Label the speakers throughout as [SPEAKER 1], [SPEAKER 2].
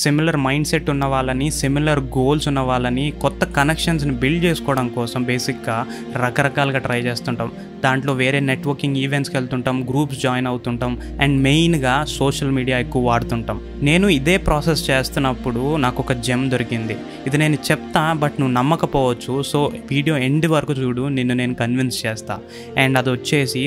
[SPEAKER 1] Similar mind set ఉన్న వాళ్ళని, similar goals ఉన్న వాళ్ళని, కొత్త కనెక్షన్స్ని బిల్డ్ చేసుకోవడం కోసం బేసిక్గా రకరకాలుగా ట్రై చేస్తుంటాం. దాంట్లో వేరే నెట్వర్కింగ్ ఈవెంట్స్కి వెళ్తుంటాం, గ్రూప్స్ జాయిన్ అవుతుంటాం, అండ్ మెయిన్గా సోషల్ మీడియా ఎక్కువ వాడుతుంటాం. నేను ఇదే ప్రాసెస్ చేస్తున్నప్పుడు నాకు ఒక జెమ్ దొరికింది. ఇది నేను చెప్తా, బట్ నువ్వు నమ్మకపోవచ్చు. సో వీడియో ఎండ్ వరకు చూడు, నిన్ను నేను కన్విన్స్ చేస్తా. అండ్ అది వచ్చేసి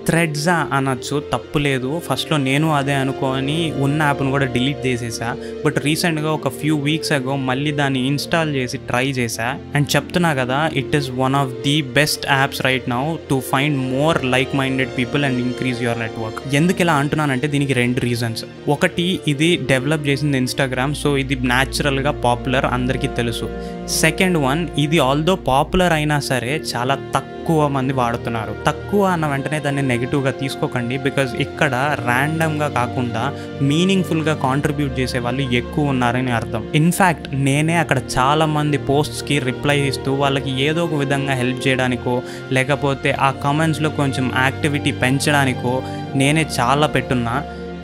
[SPEAKER 1] థ్రెడ్సా అనొచ్చు, తప్పు లేదు. ఫస్ట్లో నేను అదే అనుకొని ఉన్న యాప్ను కూడా డిలీట్ చేసేసా. బట్ రీసెంట్గా ఒక ఫ్యూ వీక్స్ అగో మళ్ళీ దాన్ని ఇన్స్టాల్ చేసి ట్రై చేశా. అండ్ చెప్తున్నా కదా, it is one of the best apps right now to find more like minded people and increase your network. ఎందుకు ఇలా అంటున్నానంటే దీనికి 2 రీజన్స్. ఒకటి, ఇది డెవలప్ చేసింది ఇన్స్టాగ్రామ్, సో ఇది న్యాచురల్గా పాపులర్, అందరికీ తెలుసు. సెకండ్ వన్, ఇది ఆల్దో పాపులర్ అయినా సరే చాలా తక్కువ మంది వాడుతున్నారు. తక్కువ అన్న వెంటనే దాన్ని నెగిటివ్గా తీసుకోకండి, బికాజ్ ఇక్కడ ర్యాండమ్గా కాకుండా మీనింగ్ఫుల్గా కాంట్రిబ్యూట్ చేసే వాళ్ళు ఎక్కువ ఉన్నారని అర్థం. ఇన్ఫ్యాక్ట్ నేనే అక్కడ చాలామంది పోస్ట్స్కి రిప్లై ఇస్తూ వాళ్ళకి ఏదో ఒక విధంగా హెల్ప్ చేయడానికో, లేకపోతే ఆ కామెంట్స్లో కొంచెం యాక్టివిటీ పెంచడానికో నేనే చాలా పెట్టున్నా.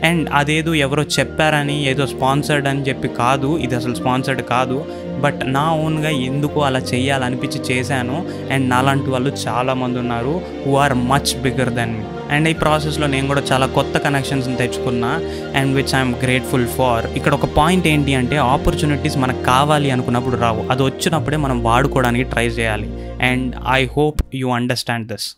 [SPEAKER 1] అండ్ అదేదో ఎవరో చెప్పారని, ఏదో స్పాన్సర్డ్ అని చెప్పి కాదు, ఇది అసలు స్పాన్సర్డ్ కాదు. బట్ నా ఓన్గా ఎందుకు అలా చేయాలనిపించి చేశాను. అండ్ నాలాంటి వాళ్ళు చాలామంది ఉన్నారు who are much bigger than me. And ఈ ప్రాసెస్లో నేను కూడా చాలా కొత్త కనెక్షన్స్ని తెచ్చుకున్నా, and which I'm grateful for. ఇక్కడ ఒక పాయింట్ ఏంటి అంటే, ఆపర్చునిటీస్ మనకు కావాలి అనుకున్నప్పుడు రావు, అది వచ్చినప్పుడే మనం వాడుకోవడానికి ట్రై చేయాలి. And I hope you understand this.